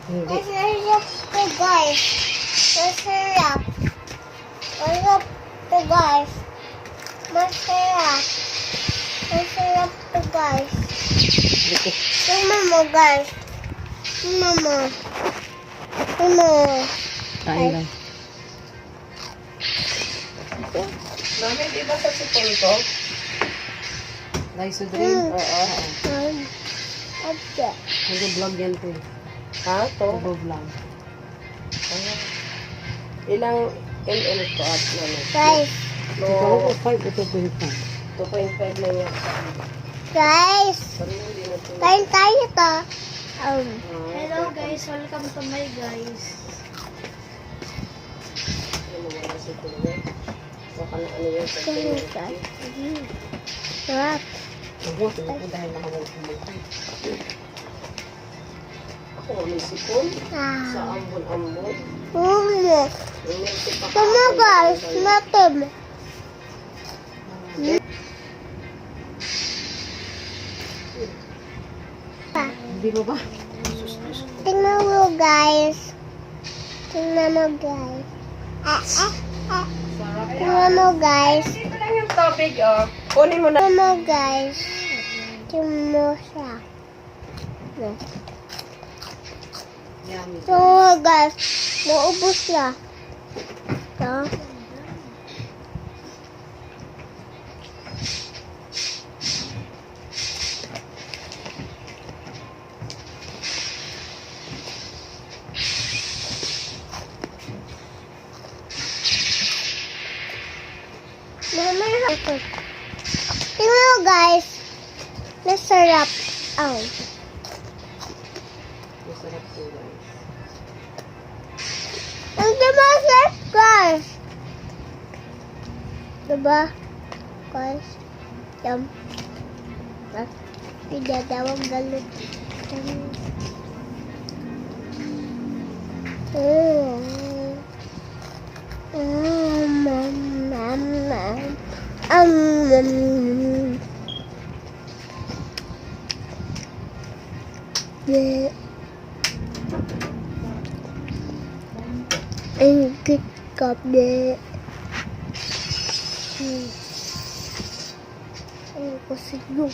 Hindi. Masarap to, guys. Masarap. Masarap to, guys. Masarap. Masarap to, guys. Dito. Tingnan mo, guys. Tingnan mo. Tingnan mo. Kain lang. Mami, di ba sa sipon ko? Rice dream. Oo. Okay. Nag-vlog yan to. Ha? To? Nag-vlog. Ilang ml to at ano? Guys. Ito, No, 5 ito 25. 2.5 na yan. Guys. Pero hindi na to. Kain tayo to. Hello guys, welcome to my guys. Ano mo na si Tulo? Baka na ano yan sa Guys. Tulo. Sarap. Ako, tingnan ko dahil nakawag-kumag. Ako may sipon. Sa Ah. ambon-ambon. Umo. May sipa Ito mo, guys. Natin. Hindi ba ba? Tingnan mo, guys. Tingnan mo, guys. Tingnan mo, guys. Dito lang yung topic, oh. Kunin mo na. Tingnan mo, guys. Tingnan mo siya. Yummy. Tingnan mo, guys. Maubos siya. Ito. Tingnan mo, guys. Nasarap. Oh. Masarap to guys. Ang masarap, guys. Diba? Guys. Yum. Tidak dawang galit. Ang kikap de. Ang kusigyo.